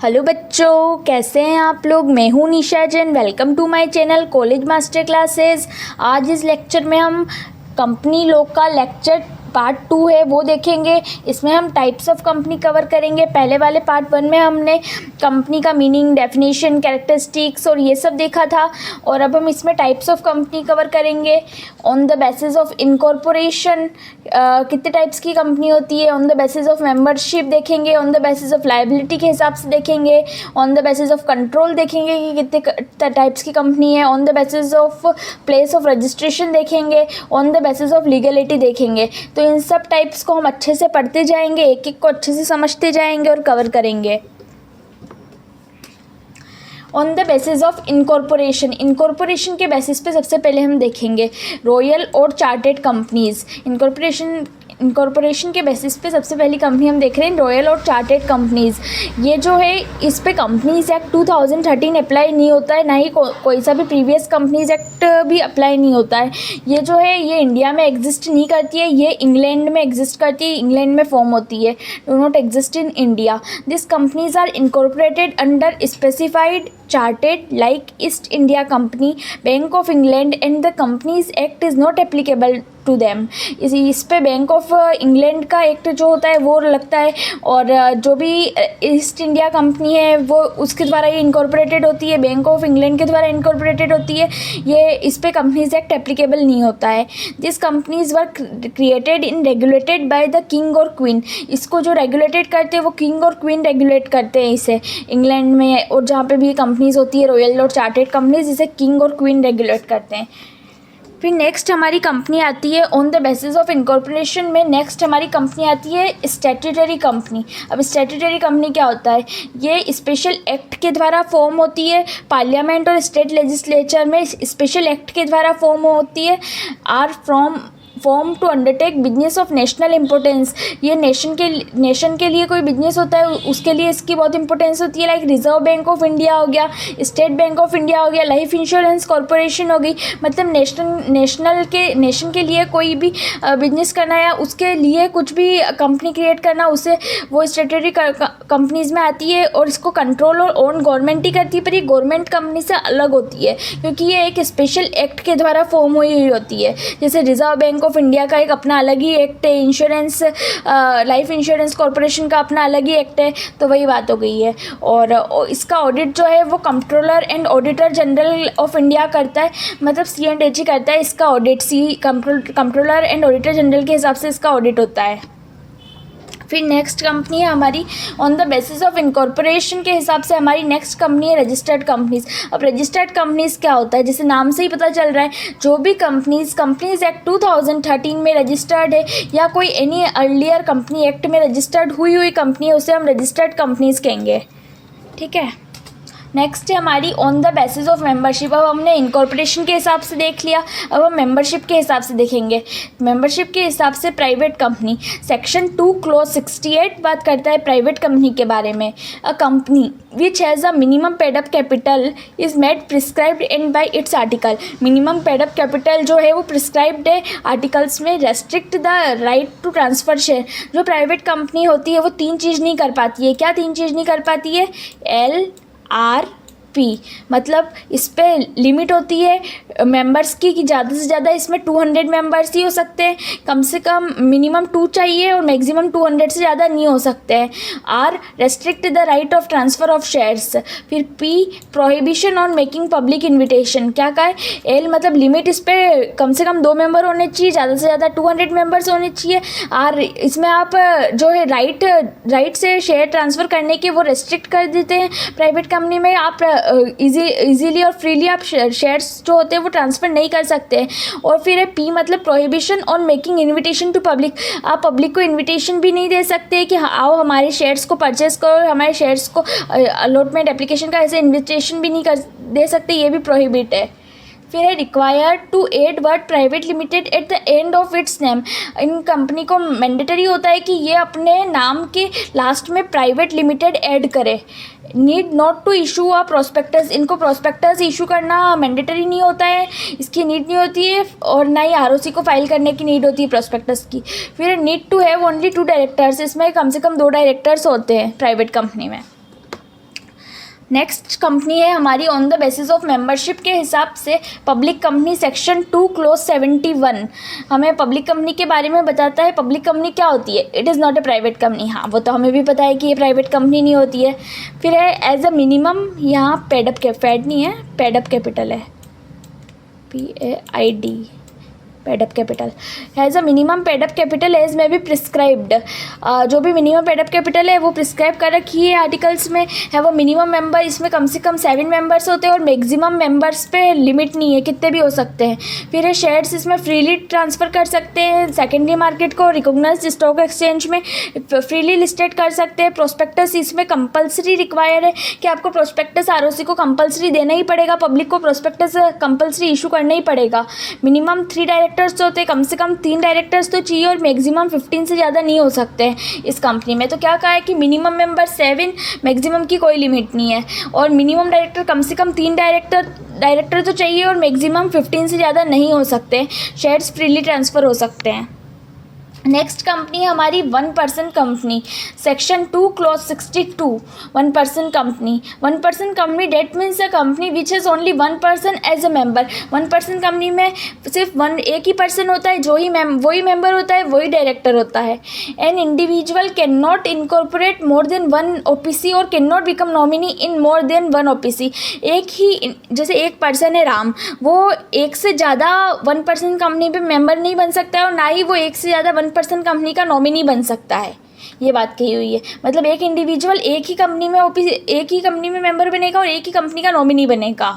Hello बच्चों, कैसे हैं आप लोग। मैं हूं Nisha Jain. Welcome to my channel college master classes. आज इस लेक्चर में हम कंपनी लॉ का लेक्चर पार्ट 2 है वो देखेंगे। इसमें हम टाइप्स ऑफ कंपनी कवर करेंगे। पहले वाले पार्ट 1 में हमने कंपनी का मीनिंग, डेफिनेशन, कैरेक्टरिस्टिक्स और ये सब देखा था, और अब हम इसमें टाइप्स ऑफ कंपनी कवर करेंगे। On the basis of incorporation कितने टाइप्स की कंपनी होती है, on the basis of membership देखेंगे, on the basis of liability के हिसाब से देखेंगे, on the basis of control देखेंगे कि कितने टाइप्स की कंपनी है, on the basis of place of registration देखेंगे, on the basis of legality देखेंगे। तो इन सब टाइप्स को हम अच्छे से पढ़ते जाएंगे, एक एक को अच्छे से समझते जाएंगे और कवर करेंगे। On the basis of incorporation, incorporation के बेसिस पे सबसे पहले हम देखेंगे रॉयल और चार्टेड कंपनीज। इनकॉर्पोरेशन के बेसिस पे सबसे पहली कंपनी हम देख रहे हैं रॉयल और चार्टेड कंपनीज़। ये जो है इस पे कंपनीज एक्ट 2013 अप्लाई नहीं होता है, ना ही कोई सा भी प्रीवियस कंपनीज एक्ट भी अप्लाई नहीं होता है। ये जो है ये इंडिया में एग्जिस्ट नहीं करती है, ये इंग्लैंड में एग्जिस्ट करती है, इंग्लैंड में फॉर्म होती है, do not exist in India. This companies are incorporated under specified chartered like East India Company, Bank of England, and the Companies Act is not applicable to them. इस पे Bank of England का act जो होता है वो लगता है, और जो भी ईस्ट इंडिया कंपनी है वो उसके द्वारा ये इनकॉर्पोरेटेड होती है, बैंक ऑफ इंग्लैंड के द्वारा इनकॉर्पोरेटेड होती है। ये इस पे कंपनीज एक्ट एप्लीकेबल नहीं होता है। This companies were created in regulated by the king और क्वीन। इसको जो रेगुलेटेड करते हैं वो किंग और क्वीन रेगुलेट करते हैं इसे इंग्लैंड में, और जहाँ पे भी कंपनीज होती है रॉयल और चार्टेड कंपनीज, इसे किंग और क्वीन रेगुलेट करते हैं। फिर नेक्स्ट हमारी कंपनी आती है on the basis of incorporation में। नेक्स्ट हमारी कंपनी आती है स्टैट्यूटरी कंपनी। अब स्टैट्यूटरी कंपनी क्या होता है, ये स्पेशल एक्ट के द्वारा फॉर्म होती है, पार्लियामेंट और स्टेट लेजिस्लेचर में स्पेशल एक्ट के द्वारा फॉर्म होती है। Are formed to undertake business of national importance. ये नेशन के लिए कोई बिजनेस होता है उसके लिए इसकी बहुत इंपॉर्टेंस होती है। Like reserve bank of India हो गया, स्टेट बैंक ऑफ इंडिया हो गया, लाइफ इंश्योरेंस कॉरपोरेशन हो गई। मतलब नेशन के लिए कोई भी बिजनेस करना या उसके लिए कुछ भी कंपनी क्रिएट करना, उसे वो स्टैट्यूटरी कंपनीज में आती है, और इसको कंट्रोल और ओन गवर्नमेंट ही करती है, पर ये गवर्नमेंट कंपनी से अलग होती है क्योंकि ये एक स्पेशल एक्ट के द्वारा फॉर्म हुई होती है। जैसे रिजर्व बैंक ऑफ इंडिया का एक अपना अलग ही एक्ट है, इंश्योरेंस लाइफ इंश्योरेंस कॉरपोरेशन का अपना अलग ही एक्ट है, तो वही बात हो गई है। और इसका ऑडिट जो है वो controller and auditor general of India करता है, मतलब C&AG करता है इसका audit. Controller and auditor general के हिसाब से इसका ऑडिट होता है। फिर नेक्स्ट कंपनी है हमारी on the basis of incorporation के हिसाब से हमारी नेक्स्ट कंपनी है रजिस्टर्ड कंपनीज। अब रजिस्टर्ड कंपनीज क्या होता है, जैसे नाम से ही पता चल रहा है, जो भी कंपनीज एक्ट 2013 में रजिस्टर्ड है या कोई एनी अर्लियर कंपनी एक्ट में रजिस्टर्ड हुई कंपनी है, उसे हम रजिस्टर्ड कंपनीज कहेंगे। ठीक है। नेक्स्ट है हमारी on the basis of membership. अब हमने इनकॉर्पोरेशन के हिसाब से देख लिया, अब हम मेंबरशिप के हिसाब से देखेंगे। मेंबरशिप के हिसाब से प्राइवेट कंपनी, सेक्शन 2 क्लॉज 68 बात करता है प्राइवेट कंपनी के बारे में। A company which has a minimum paid up capital is made prescribed and by its article. Minimum paid up capital जो है वो प्रिस्क्राइब्ड है आर्टिकल्स में। Restrict the right to transfer share. जो प्राइवेट कंपनी होती है वो 3 चीज़ नहीं कर पाती है। क्या 3 चीज़ नहीं कर पाती है, LRP, मतलब इस पर लिमिट होती है मेंबर्स की कि ज़्यादा से ज़्यादा इसमें 200 मेंबर्स ही हो सकते हैं, कम से कम मिनिमम 2 चाहिए और मैक्सिमम 200 से ज़्यादा नहीं हो सकते हैं। R restrict the right of transfer of shares. फिर P prohibition on making public invitation. क्या का है, L मतलब लिमिट, इस पर कम से कम 2 मेंबर होने चाहिए, ज़्यादा से ज़्यादा 200 मेंबर्स होने चाहिए। R इसमें आप जो है राइट से शेयर ट्रांसफ़र करने के वो रेस्ट्रिक्ट कर देते हैं। प्राइवेट कंपनी में आप इजीली और फ्रीली आप शेयर्स जो होते हैं वो ट्रांसफ़र नहीं कर सकते हैं। और फिर है P मतलब prohibition on making invitation to public. आप पब्लिक को इन्विटेशन भी नहीं दे सकते कि आओ हमारे शेयर्स को परचेस करो, हमारे शेयर्स को अलॉटमेंट एप्लीकेशन का ऐसे इन्विटेशन भी नहीं कर दे सकते, ये भी प्रोहिबिट है। फिर है required to add word private limited at the end of its name. इन कंपनी को मैंडेटरी होता है कि ये अपने नाम के लास्ट में प्राइवेट लिमिटेड ऐड करे। Need not to issue a prospectus. इनको प्रोस्पेक्टस इशू करना मैंडेटरी नहीं होता है, इसकी नीड नहीं होती है, और ना ही ROC को फाइल करने की नीड होती है प्रोस्पेक्टस की। फिर need to have only 2 directors. इसमें कम से कम 2 डायरेक्टर्स होते हैं प्राइवेट कंपनी में। नेक्स्ट कंपनी है हमारी on the basis of membership के हिसाब से पब्लिक कंपनी सेक्शन 2 क्लोज 71 हमें पब्लिक कंपनी के बारे में बताता है। पब्लिक कंपनी क्या होती है? It is not a private company. हाँ, वो तो हमें भी पता है कि ये प्राइवेट कंपनी नहीं होती है। फिर है एज अ मिनिमम, यहाँ फैड नहीं है, पेडअप कैपिटल है, PAID, paid up capital has a minimum paid up capital as में भी प्रिस्क्राइब्ड। जो भी मिनिमम पेडअप कैपिटल है वो प्रिस्क्राइब कर रखी है आर्टिकल्स में है। वो मिनिमम मेंबर, इसमें कम से कम 7 मेंबर्स होते हैं और मैक्सिमम मेंबर्स पे लिमिट नहीं है, कितने भी हो सकते हैं। फिर है शेयर्स इसमें फ्रीली ट्रांसफ़र कर सकते हैं सेकेंडरी मार्केट को, रिकॉग्नाइज्ड स्टॉक एक्सचेंज में फ्रीली लिस्टेड कर सकते हैं। प्रोस्पेक्टस इसमें कंपलसरी रिक्वायर है कि आपको प्रोस्पेक्टस ROC को कंपलसरी देना ही पड़ेगा, पब्लिक को प्रोस्पेक्टस कंपलसरी इशू करना ही पड़ेगा। मिनिमम 3 डायरेक्टर्स तो होते हैं, कम से कम 3 डायरेक्टर्स तो चाहिए और मैक्सिमम 15 से ज़्यादा नहीं हो सकते हैं इस कंपनी में। तो क्या कहा है कि मिनिमम मेंबर 7, मैक्सिमम की कोई लिमिट नहीं है, और मिनिमम डायरेक्टर कम से कम 3 डायरेक्टर तो चाहिए और मैक्सिमम 15 से ज़्यादा नहीं हो सकते। शेयर्स फ्रीली ट्रांसफ़र हो सकते हैं। नेक्स्ट कंपनी है हमारी 1 person company section 2 clause 62 1 person company. 1 person company that means a company which has only 1 person as a member. 1 person company में सिर्फ एक ही पर्सन होता है, वही मेंबर होता है, वही डायरेक्टर होता है। An individual can not incorporate more than 1 OPC और can not become nominee in more than 1 OPC। एक ही, जैसे एक पर्सन है राम, वो एक से ज़्यादा 1 पर्सन कंपनी पे मेंबर नहीं बन सकता है और ना ही वो एक से ज़्यादा 1 पर्सन कंपनी का नॉमिनी बन सकता है। ये बात कही हुई है, मतलब एक इंडिविजुअल एक ही कंपनी में एक ही कंपनी में मेंबर बनेगा और एक ही कंपनी का नॉमिनी बनेगा।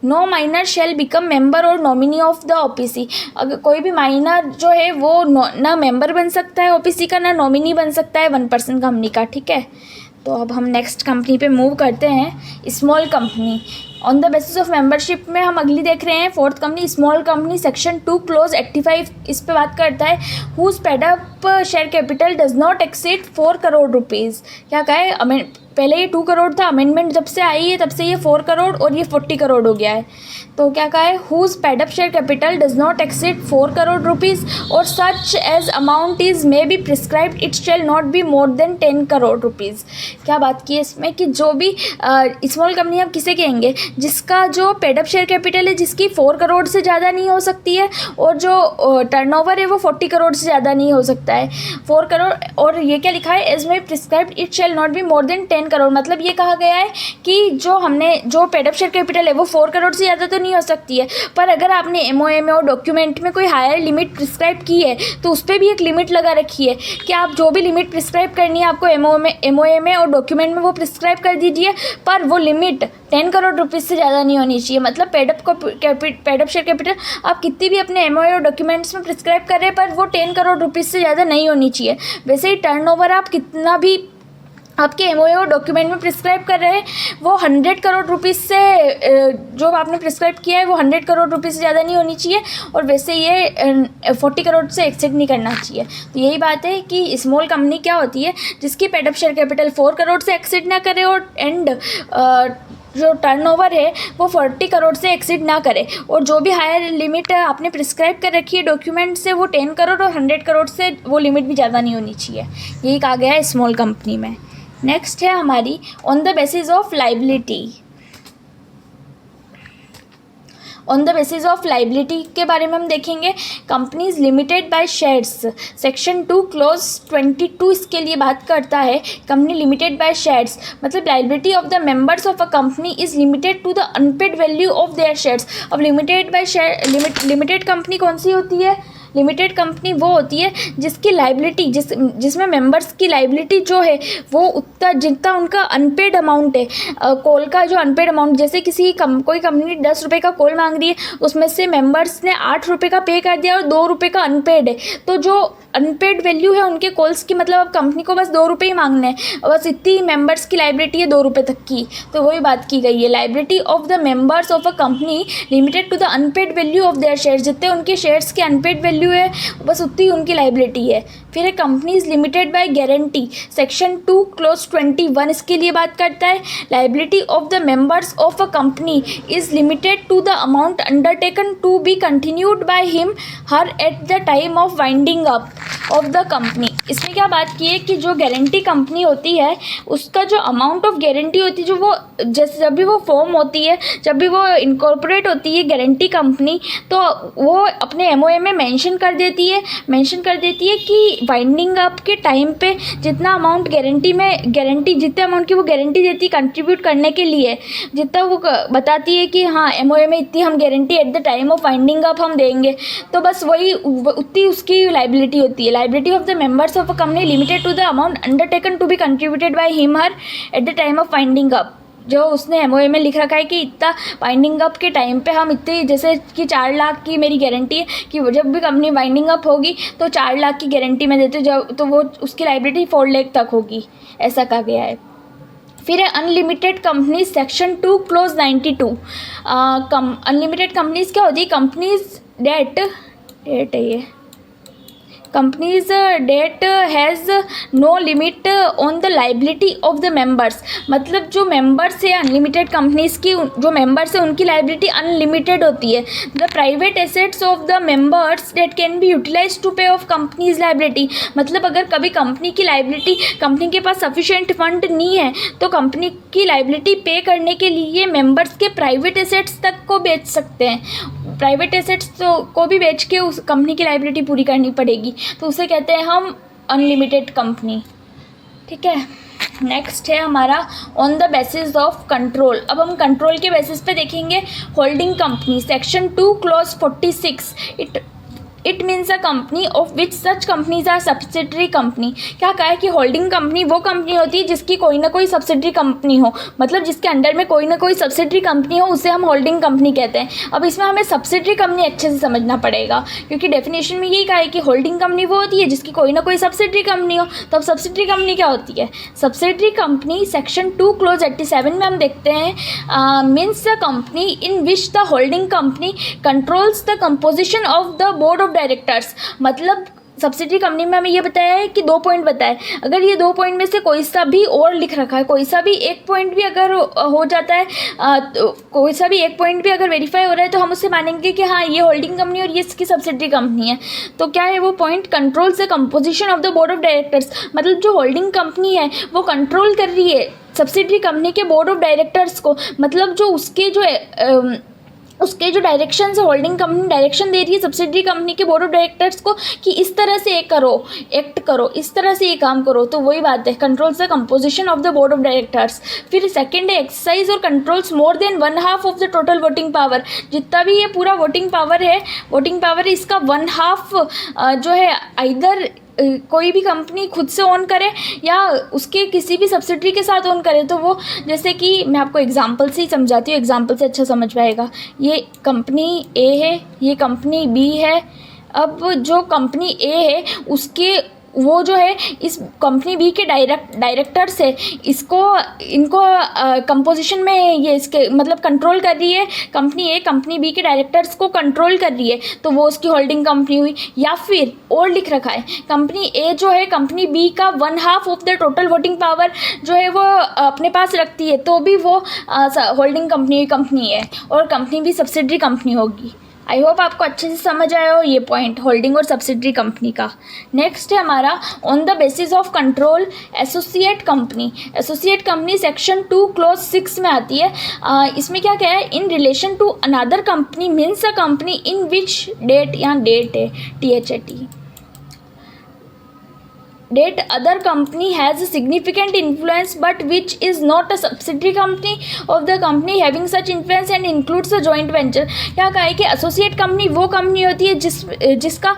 No minor shall become member और नॉमिनी ऑफ द OPC। अगर कोई भी माइनर जो है वो ना मेंबर बन सकता है OPC का, ना नॉमिनी बन सकता है 1 पर्सन कंपनी का। ठीक है, तो अब हम नेक्स्ट कंपनी पे मूव करते हैं, small company. On the basis of membership में हम अगली देख रहे हैं 4th company, small company section 2 clause 85। इस पे बात करता है whose paid up share capital does not exceed 4 crore rupees. क्या कहा है? पहले ये 2 करोड़ था, अमेंडमेंट जब से आई है तब से ये 4 करोड़ और ये 40 करोड़ हो गया है। तो क्या कहा है? Whose paid up share capital does not exceed 4 crore rupees और such as amount is may be prescribed it shall not be more than 10 crore rupees. क्या बात की है इसमें कि जो भी स्मॉल कंपनी आप किसे कहेंगे? जिसका जो पेडअप शेयर कैपिटल है जिसकी 4 करोड़ से ज़्यादा नहीं हो सकती है और जो टर्नओवर है वो 40 करोड़ से ज़्यादा नहीं हो सकता है। 4 करोड़, और ये क्या लिखा है? एज में prescribed it shall not be more than 10 crore. मतलब ये कहा गया है कि जो पेडअप शेयर कैपिटल है वो 4 करोड़ से ज़्यादा तो नहीं हो सकती है, पर अगर आपने MOA में और डॉक्यूमेंट में कोई हायर लिमिट प्रिस्क्राइब की है तो उस पर भी एक लिमिट लगा रखी है कि आप जो भी लिमिट प्रिस्क्राइब करनी है आपको MOA में और डॉक्यूमेंट में वो प्रिस्क्राइब कर दीजिए, पर वो लिमिट 10 करोड़ रुपीज़ से ज़्यादा नहीं होनी चाहिए। मतलब पेडअप शेयर कैपिटल आप कितनी भी अपने MOA और डॉक्यूमेंट्स में प्रिस्क्राइब कर रहे हैं पर वो 10 करोड़ रुपीज़ से ज़्यादा नहीं होनी चाहिए। वैसे ही टर्नओवर आप कितना भी आपके MOA और डॉक्यूमेंट में प्रिस्क्राइब कर रहे हैं वो 100 करोड़ रुपीज़ से, जो आपने प्रिस्क्राइब किया है वो 100 करोड़ रुपीज़ से ज़्यादा नहीं होनी चाहिए और वैसे ये 40 करोड़ से एक्सीड नहीं करना चाहिए। तो यही बात है कि स्मॉल कंपनी क्या होती है? जिसकी पेडअप शेयर कैपिटल 4 करोड़ से एक्सीड ना करे और जो टर्नओवर है वो 40 करोड़ से एक्सीड ना करे, और जो भी हायर लिमिट आपने प्रिस्क्राइब कर रखी है डॉक्यूमेंट से वो 10 करोड़ और 100 करोड़ से वो लिमिट भी ज़्यादा नहीं होनी चाहिए। यही कहा गया है स्मॉल कंपनी में। नेक्स्ट है हमारी on the basis of liability. On the basis of liability के बारे में हम देखेंगे। Companies limited by shares section 2 clause 22 इसके लिए बात करता है। कंपनी लिमिटेड बाय शेयर्स मतलब liability of the members of a company is limited to the unpaid value of their shares. अब limited by share, limited company कौन सी होती है? लिमिटेड कंपनी वो होती है जिसकी लाइबिलिटी जिसमें मेंबर्स की लाइबिलिटी जो है वो उतना जितना उनका अनपेड अमाउंट है, कॉल का जो अनपेड अमाउंट, जैसे कोई कंपनी 10 रुपये का कॉल मांग रही है, उसमें से मेंबर्स ने 8 रुपये का पे कर दिया और 2 रुपये का अनपेड है, तो जो अनपेड वैल्यू है उनके कॉल्स की, मतलब अब कंपनी को बस 2 रुपये ही मांगने हैं, बस इतनी मेंबर्स की लाइबिलिटी है 2 रुपये तक की। तो वही बात की गई है, liability of the members of a company limited to the unpaid value of their share, जितने उनके शेयर्स के अनपेड वैल्यू वैल्यू है बस उतनी उनकी लाइबिलिटी है। फिर है companies limited by guarantee, section 2 clause 21 इसके लिए बात करता है। Liability of the members of a company is limited to the amount undertaken to be continued by him her at the time of winding up of the company. इसमें क्या बात की है कि जो गारंटी कंपनी होती है उसका जो अमाउंट ऑफ गारंटी होती है, जो वो जैसे जब भी वो फॉर्म होती है, जब भी वो इनकॉर्पोरेट होती है गारंटी कंपनी, तो वो अपने एमओए में मेंशन कर देती है कि वाइंडिंग अप के टाइम पे जितना अमाउंट गारंटी जितने अमाउंट की वो गारंटी देती है कंट्रीब्यूट करने के लिए, जितना वो बताती है कि हाँ एमओए में इतनी हम guarantee eight the time of winding up हम देंगे, तो बस वही उतनी उसकी लाइबिलिटी होती है। Liability of the members of a company limited to the amount undertaken to be contributed by him her at the time of winding up. जो उसने एमओए में लिख रखा है कि इतना वाइंडिंग अप के टाइम पे हम इतनी, जैसे कि 4 लाख की मेरी गारंटी है कि जब भी कंपनी वाइंडिंग अप होगी तो 4 लाख की गारंटी मैं देती हूँ, जब तो वो उसकी लाइबिलिटी 4 लाख तक होगी, ऐसा कहा गया है। फिर है unlimited companies, section 2 clause 92। Unlimited companies क्या होती है? कंपनीज डेट है ये, companies that has no limit on the liability of the members. मतलब जो मेंबर्स है अनलिमिटेड कंपनीज की, जो मेंबर्स है उनकी लाइबिलिटी अनलिमिटेड होती है। The private assets of the members that can be utilise to pay off company's liability. मतलब अगर कभी कंपनी की लाइबिलिटी, कंपनी के पास सफिशिएंट फंड नहीं है तो कंपनी की लाइबिलिटी पे करने के लिए मेंबर्स के प्राइवेट एसेट्स तक को बेच सकते हैं। प्राइवेट एसेट्स को भी बेच के उस कंपनी की लाइबिलिटी पूरी करनी पड़ेगी, तो उसे कहते हैं हम अनलिमिटेड कंपनी। ठीक है, नेक्स्ट है हमारा on the basis of control. अब हम कंट्रोल के बेसिस पे देखेंगे holding company, section 2 clause 46। It means a company of which such companies are subsidiary company. क्या कहा है कि होल्डिंग कंपनी वो कंपनी होती है जिसकी कोई ना कोई सब्सिडरी कंपनी हो, मतलब जिसके अंडर में कोई ना कोई सब्सिडरी कंपनी हो, उसे हम होल्डिंग कंपनी कहते हैं। अब इसमें हमें सब्सिडरी कंपनी अच्छे से समझना पड़ेगा, क्योंकि डेफिनेशन में यही कहा है कि होल्डिंग कंपनी वो होती है जिसकी कोई ना कोई सब्सिडरी कंपनी हो। तो अब सब्सिडरी कंपनी क्या होती है? सब्सिडरी कंपनी सेक्शन 2 क्लोज 87 में हम देखते हैं means the company in which the holding company controls the composition of the board directors. मतलब सब्सिडरी कंपनी में हमें ये बताया है कि 2 पॉइंट बताए, अगर ये 2 पॉइंट में से कोई सा भी और लिख रखा है, कोई सा भी एक पॉइंट भी अगर हो जाता है, तो कोई सा भी एक पॉइंट भी अगर वेरीफाई हो रहा है तो हम उससे मानेंगे कि हाँ ये होल्डिंग कंपनी और ये इसकी सब्सिडरी कंपनी है। तो क्या है वो point? Controls the composition of the board of directors. मतलब जो होल्डिंग कंपनी है वो कंट्रोल कर रही है सब्सिडरी कंपनी के बोर्ड ऑफ डायरेक्टर्स को। मतलब जो उसके जो डायरेक्शन से होल्डिंग कंपनी डायरेक्शन दे रही है सब्सिडरी कंपनी के बोर्ड ऑफ डायरेक्टर्स को कि इस तरह से एक्ट करो, इस तरह से ये काम करो, तो वही बात है, controls the composition of the board of directors. फिर सेकंड है एक्सरसाइज और controls more than 1/2 of the total voting power. जितना भी ये पूरा वोटिंग पावर है इसका 1/2 जो है आइदर कोई भी कंपनी खुद से ओन करे या उसके किसी भी सब्सिडरी के साथ ओन करे। तो वो जैसे कि मैं आपको एग्जांपल से ही समझाती हूँ, एग्जांपल से अच्छा समझ पाएगा। ये कंपनी ए है, ये कंपनी बी है। अब जो कंपनी ए है उसके वो जो है इस कंपनी बी के डायरेक्टर्स है, इनको कंपोजिशन में ये इसके मतलब कंट्रोल कर रही है। कंपनी ए कंपनी बी के डायरेक्टर्स को कंट्रोल कर रही है, तो वो उसकी होल्डिंग कंपनी हुई। या फिर और लिख रखा है कंपनी ए जो है कंपनी बी का 1/2 of the total voting power जो है वो अपने पास रखती है, तो भी वो होल्डिंग कंपनी है और कंपनी भी सब्सिडरी कंपनी होगी। आई होप आपको अच्छे से समझ आया हो ये पॉइंट होल्डिंग और सब्सिडरी कंपनी का। नेक्स्ट है हमारा on the basis of control associate company section 2 clause 6 में आती है। इसमें क्या है? In relation to another company means a company in which that, यहाँ डेट है THAT, that other company has significant influence but which is not a subsidiary company of the company having such influence and includes a joint venture. क्या कहा है कि associate company वो company होती है जिसका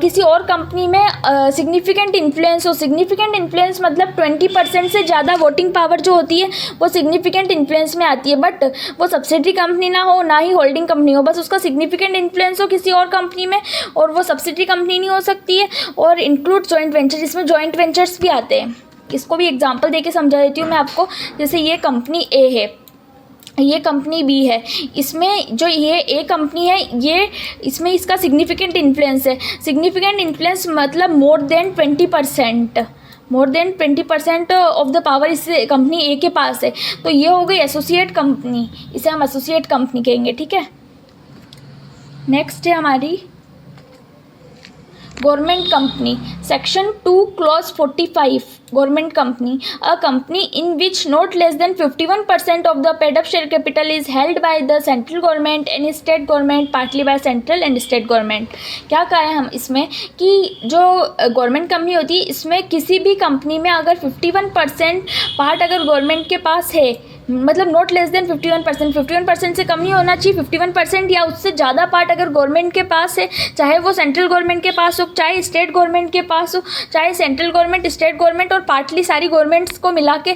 किसी और कंपनी में सिग्निफिकेंट इन्फ्लुएंस हो। सिग्निफिकेंट इन्फ्लुएंस मतलब 20% से ज़्यादा वोटिंग पावर जो होती है वो सिग्निफिकेंट इन्फ्लुएंस में आती है, बट वो सब्सिडरी कंपनी ना हो ना ही होल्डिंग कंपनी हो, बस उसका सिग्निफिकेंट इन्फ्लुएंस हो किसी और कंपनी में, और वो सब्सिडरी कंपनी नहीं हो सकती है। और इंक्लूड जॉइंट वेंचर, जिसमें जॉइंट वेंचर्स भी आते हैं। इसको भी एग्जांपल देके समझा देती हूँ मैं आपको। जैसे ये कंपनी ए है, ये कंपनी बी है, इसमें जो ये ए कंपनी है, ये इसमें इसका सिग्निफिकेंट इन्फ्लुएंस है। सिग्निफिकेंट इन्फ्लुएंस मतलब more than 20%, more than 20% of the power इस कंपनी ए के पास है। तो ये हो गई एसोसिएट कंपनी, इसे हम एसोसिएट कंपनी कहेंगे, ठीक है। नेक्स्ट है हमारी government company, section 2 clause 45। Government company, a company in which not less than 51% of the paid up share capital is held by the central government and state government, partly by central and state government. क्या कहा है हम इसमें कि जो government company होती है, इसमें किसी भी कंपनी में अगर 51% पार्ट अगर गवर्नमेंट के पास है, मतलब नॉट लेस देन 51%, 51% से कम नहीं होना चाहिए, 51% या उससे ज़्यादा पार्ट अगर गवर्नमेंट के पास है, चाहे वो सेंट्रल गवर्नमेंट के पास हो, चाहे स्टेट गवर्नमेंट के पास हो, चाहे सेंट्रल गवर्नमेंट, स्टेट गवर्नमेंट और पार्टली सारी गवर्नमेंट्स को मिला के,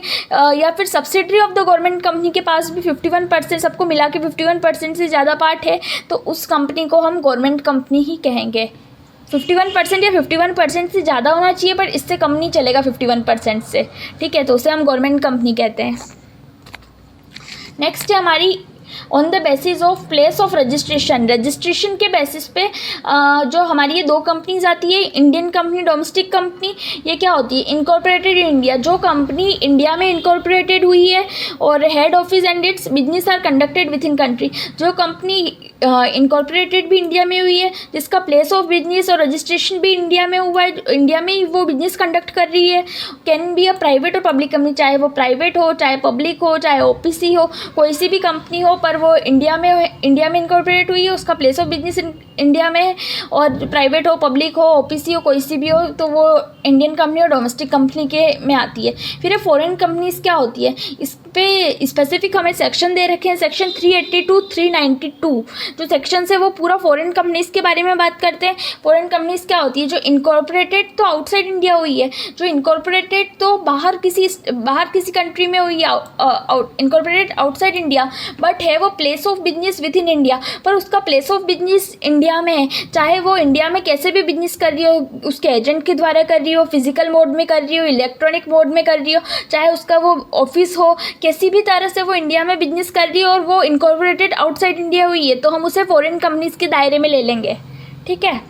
या फिर subsidiary of the government company के पास भी 51%, सबको मिला के 51% से ज़्यादा पार्ट है, तो उस कंपनी को हम गवर्नमेंट कंपनी ही कहेंगे। 51% या 51% से ज़्यादा होना चाहिए, पर इससे कम नहीं चलेगा 51% से, ठीक है, तो उसे हम गवर्नमेंट कंपनी कहते हैं। नेक्स्ट है हमारी on the basis of place of registration. Registration के बेसिस पे जो हमारी ये दो कंपनीज आती है, इंडियन कंपनी, डोमेस्टिक कंपनी, ये क्या होती है, इनकॉर्पोरेटेड इन इंडिया। जो कंपनी इंडिया में इनकॉर्पोरेटेड हुई है और head office and its business are conducted within country. जो कंपनी इनकॉर्पोरेटेड भी इंडिया में हुई है, जिसका प्लेस ऑफ बिजनेस और रजिस्ट्रेशन भी इंडिया में हुआ है, इंडिया में ही वो बिजनेस कंडक्ट कर रही है, कैन बी अ प्राइवेट और पब्लिक कंपनी, चाहे वो प्राइवेट हो, चाहे पब्लिक हो, चाहे ओपीसी हो, कोई सी भी कंपनी हो, पर वो इंडिया में इनकॉर्पोरेट हुई है, उसका प्लेस ऑफ बिजनेस इंडिया में है, और प्राइवेट हो, पब्लिक हो, ओपीसी हो, कोई सी भी हो, तो वो इंडियन कंपनी और डोमेस्टिक कंपनी के में आती है। फिर फॉरेन कंपनीज क्या होती है, इस पे स्पेसिफिक हमें सेक्शन दे रखे हैं, सेक्शन 382, 392 जो सेक्शन है वो पूरा फॉरेन कंपनीज के बारे में बात करते हैं। फॉरेन कंपनीज क्या होती है, जो इनकॉर्पोरेटेड तो आउटसाइड इंडिया हुई है, जो इनकॉर्पोरेटेड तो बाहर किसी कंट्री में हुई है, इनकॉर्पोरेटेड आउटसाइड इंडिया, बट है वो place of business with in India, पर उसका प्लेस ऑफ बिजनेस इंडिया में है, चाहे वो इंडिया में कैसे भी बिजनेस कर रही हो, उसके एजेंट के द्वारा कर रही हो, फिजिकल मोड में कर रही हो, इलेक्ट्रॉनिक मोड में कर रही हो, चाहे उसका वो ऑफिस हो, किसी भी तरह से वो इंडिया में बिजनेस कर रही हो और वो इनकॉर्पोरेटेड आउटसाइड इंडिया हुई है, तो हम उसे फॉरेन कंपनीज के दायरे में ले लेंगे, ठीक है।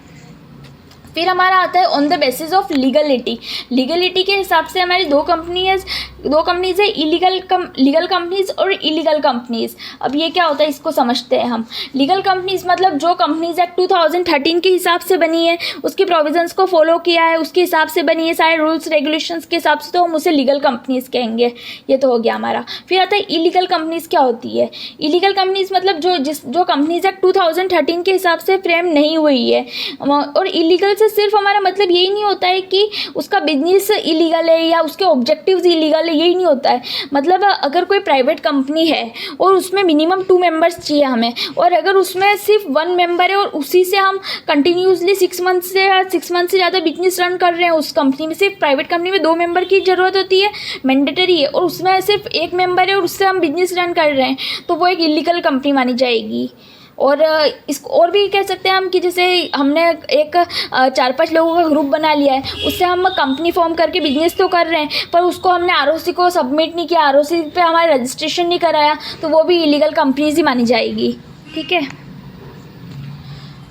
फिर हमारा आता है on the basis of legality. Legality के हिसाब से हमारी दो कंपनीज है, लीगल कंपनीज और इलीगल कंपनीज। अब ये क्या होता है, इसको समझते हैं हम। लीगल कंपनीज मतलब जो कंपनीज एक्ट 2013 के हिसाब से बनी है, उसकी प्रोविजंस को फॉलो किया है, उसके हिसाब से बनी है, सारे रूल्स रेगुलेशंस के हिसाब से, तो हम उसे लीगल कंपनीज कहेंगे। ये तो हो गया हमारा। फिर आता है इलीगल कंपनीज क्या होती है। इलीगल कंपनीज मतलब जो कंपनीज एक्ट 2013 के हिसाब से फ्रेम नहीं हुई है। और इलीगल से सिर्फ हमारा मतलब यही नहीं होता है कि उसका बिजनेस इलीगल है या उसके ऑब्जेक्टिव्स इलीगल है, यही नहीं होता है। मतलब अगर कोई प्राइवेट कंपनी है और उसमें मिनिमम 2 मेंबर्स चाहिए हमें, और अगर उसमें सिर्फ 1 मेंबर है और उसी से हम कंटिन्यूसली 6 मंथ से ज़्यादा बिजनेस रन कर रहे हैं, उस कंपनी में सिर्फ प्राइवेट कंपनी में 2 मेंबर की ज़रूरत होती है, मैंडेटरी है, और उसमें सिर्फ 1 मेंबर है और उससे हम बिजनेस रन कर रहे हैं, तो वो एक इलीगल कंपनी मानी जाएगी। और इसको और भी कह सकते हैं हम कि जैसे हमने एक 4-5 लोगों का ग्रुप बना लिया है, उससे हम कंपनी फॉर्म करके बिजनेस तो कर रहे हैं, पर उसको हमने आरओसी को सबमिट नहीं किया, आरओसी पे हमारा रजिस्ट्रेशन नहीं कराया, तो वो भी इलीगल कंपनीज ही मानी जाएगी, ठीक है।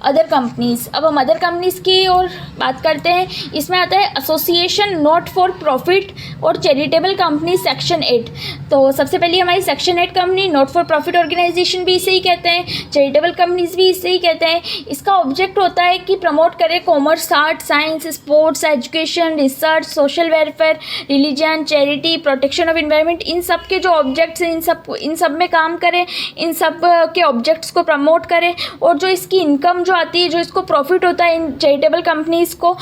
अदर कंपनीज़, अब हम अदर कंपनीज़ की और बात करते हैं। इसमें आता है एसोसिएशन नॉट फॉर प्रॉफिट और चैरिटेबल कंपनी सेक्शन 8। तो सबसे पहले हमारी section 8 company, not for profit organisation भी इसे ही कहते हैं, चैरिटेबल कंपनीज भी इसे ही कहते हैं। इसका ऑब्जेक्ट होता है कि प्रमोट करे commerce, art, science, sports, education, research, social welfare, religion, charity, protection of environment, इन सब के जो ऑब्जेक्ट्स हैं, इन सब में काम करे, इन सब के ऑब्जेक्ट्स को प्रमोट करे, और जो इसकी इनकम आती है, जो इसको प्रॉफिट होता है इन चैरिटेबल कंपनीज को,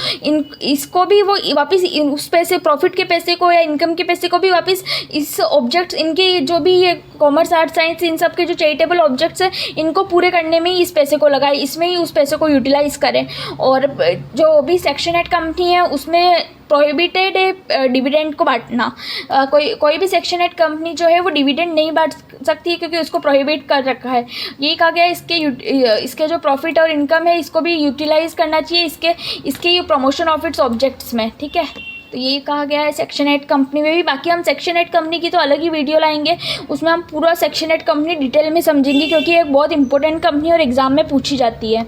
इसको भी वो वापस उस पैसे, प्रॉफिट के पैसे को या इनकम के पैसे को भी वापस इस ऑब्जेक्ट्स, इनके जो भी ये कॉमर्स, आर्ट, साइंस, इन सब के जो चैरिटेबल ऑब्जेक्ट्स हैं, इनको पूरे करने में ही इस पैसे को लगाए, इसमें ही उस पैसे को यूटिलाइज करें। और जो भी सेक्शन 8 कंपनी है उसमें प्रोहिबिटेड है डिविडेंड को बांटना। कोई भी सेक्शन 8 कंपनी जो है वो डिविडेंड नहीं बांट सकती है, क्योंकि उसको प्रोहिबिट कर रखा है। यही कहा गया है इसके जो प्रॉफिट और इनकम है, इसको भी यूटिलाइज करना चाहिए इसके प्रमोशन ऑफ इट्स ऑब्जेक्ट्स में, ठीक है। तो ये कहा गया है सेक्शन 8 कंपनी में भी। बाकी हम सेक्शन 8 कंपनी की तो अलग ही वीडियो लाएंगे, उसमें हम पूरा सेक्शन 8 कंपनी डिटेल में समझेंगे, क्योंकि एक बहुत इंपॉर्टेंट कंपनी और एग्ज़ाम में पूछी जाती है।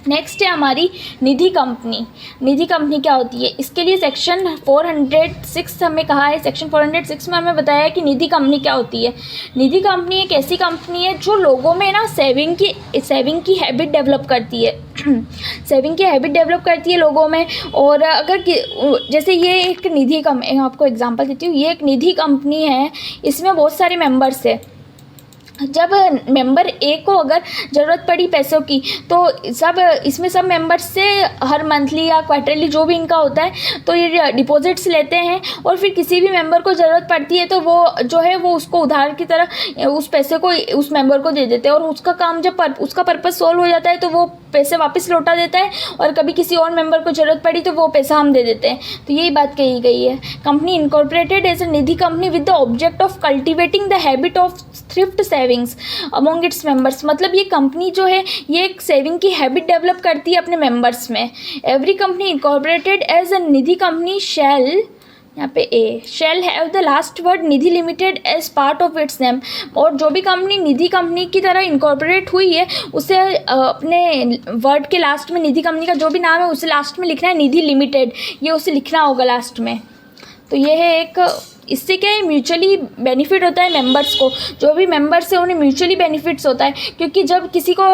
नेक्स्ट है हमारी निधि कंपनी। निधि कंपनी क्या होती है, इसके लिए सेक्शन 406 हमें कहा है, सेक्शन 406 में हमें बताया है कि निधि कंपनी क्या होती है। निधि कंपनी एक ऐसी कंपनी है जो लोगों में ना सेविंग की हैबिट डेवलप करती है सेविंग की हैबिट डेवलप करती है लोगों में। और अगर जैसे ये एक निधि आपको एग्जांपल देती हूँ, ये एक निधि कंपनी है, इसमें बहुत सारे मेंबर्स है। जब मेंबर ए को अगर ज़रूरत पड़ी पैसों की, तो इसमें सब मेंबर्स से हर मंथली या क्वार्टरली जो भी इनका होता है तो ये डिपॉजिट्स लेते हैं, और फिर किसी भी मेंबर को ज़रूरत पड़ती है तो वो जो है वो उसको उधार की तरह उस पैसे को उस मेंबर को दे देते हैं, और उसका काम जब उसका पर्पस सॉल्व हो जाता है तो वो पैसे वापस लौटा देता है, और कभी किसी और मेंबर को ज़रूरत पड़ी तो वो पैसा हम दे देते हैं। तो यही बात कही गई है। Company incorporated as a Nidhi company with the object of cultivating the habit of thrift savings among its members. मतलब ये कंपनी जो है ये एक सेविंग की हैबिट डेवलप करती है अपने मेंबर्स में। Every company incorporated as a Nidhi company shall, यहाँ पे a, shall have the last word Nidhi limited as part of its name. और जो भी कंपनी निधि कंपनी की तरह इनकॉर्पोरेट हुई है उसे अपने वर्ड के लास्ट में, निधि कंपनी का जो भी नाम है उसे लास्ट में लिखना है निधि लिमिटेड, ये उसे लिखना होगा लास्ट में। तो ये है एक, इससे क्या है म्यूचुअली बेनिफिट होता है मेंबर्स को, जो भी मेंबर्स है उन्हें म्यूचुअली बेनिफिट्स होता है, क्योंकि जब किसी को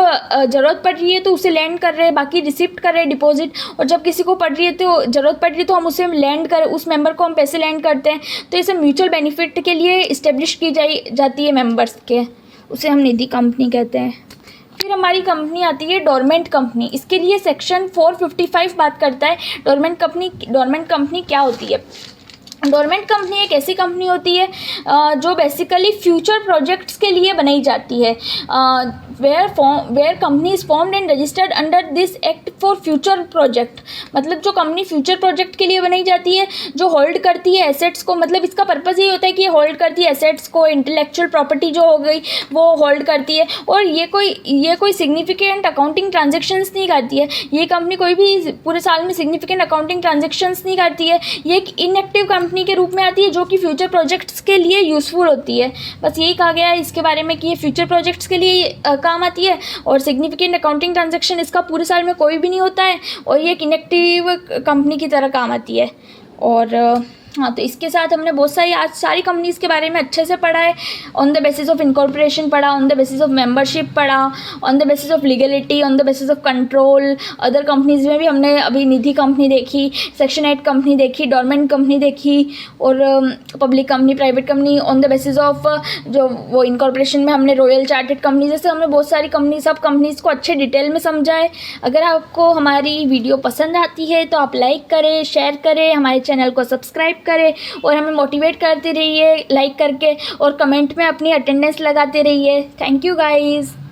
ज़रूरत पड़ रही है तो उसे लैंड कर रहे हैं, बाकी रिसिप्ट कर रहे हैं डिपॉजिट, और जब किसी को पड़ रही है तो ज़रूरत पड़ रही है तो हम उसे लैंड कर, उस मेंबर को हम पैसे लैंड करते हैं। तो ये सब म्यूचुअल बेनिफिट के लिए इस्टेब्लिश की जाती है मेंबर्स के, उसे हम निधि कंपनी कहते हैं। फिर हमारी कंपनी आती है डोरमेंट कंपनी। इसके लिए सेक्शन 455 बात करता है डोरमेंट कंपनी क्या होती है। डोरमेंट कंपनी एक ऐसी कंपनी होती है जो बेसिकली फ्यूचर प्रोजेक्ट्स के लिए बनाई जाती है, where company is formed and registered under this act for future project. मतलब जो कंपनी फ्यूचर प्रोजेक्ट के लिए बनाई जाती है, जो होल्ड करती है एसेट्स को, मतलब इसका पर्पज़ ये होता है कि ये होल्ड करती है एसेट्स को, इंटेलेक्चुअल प्रॉपर्टी जो हो गई वो होल्ड करती है, और ये कोई सिग्निफिकेंट अकाउंटिंग ट्रांजेक्शन्स नहीं करती है। ये कंपनी कोई भी पूरे साल में सिग्निफिकेंट अकाउंटिंग ट्रांजेक्शन्स नहीं करती है। ये एक इनएक्टिव कंपनी के रूप में आती है जो कि फ्यूचर प्रोजेक्ट्स के लिए यूज़फुल होती है। बस यही कहा गया है इसके बारे में कि ये फ्यूचर प्रोजेक्ट्स के लिए काम आती है, और सिग्निफिकेंट अकाउंटिंग ट्रांजैक्शन इसका पूरे साल में कोई भी नहीं होता है, और ये एक इनएक्टिव कंपनी की तरह काम आती है। और हाँ, तो इसके साथ हमने बहुत सारी आज सारी कंपनीज़ के बारे में अच्छे से पढ़ा है। On the basis of incorporation पढ़ा, on the basis of membership पढ़ा, on the basis of legality, on the basis of control. Other companies में भी हमने अभी निधि कंपनी देखी, सेक्शन 8 कंपनी देखी, डोरमेंट कंपनी देखी, और public company, private company. On the basis of जो वो इनकॉर्पोरेशन में हमने रॉयल चार्टर्ड कंपनी, जैसे हमने बहुत सारी सब कंपनीज़ को अच्छे डिटेल में समझा है। अगर आपको हमारी वीडियो पसंद आती है तो आप लाइक करें, शेयर करें, हमारे चैनल को सब्सक्राइब करें, और हमें मोटिवेट करते रहिए लाइक करके, और कमेंट में अपनी अटेंडेंस लगाते रहिए। Thank you guys.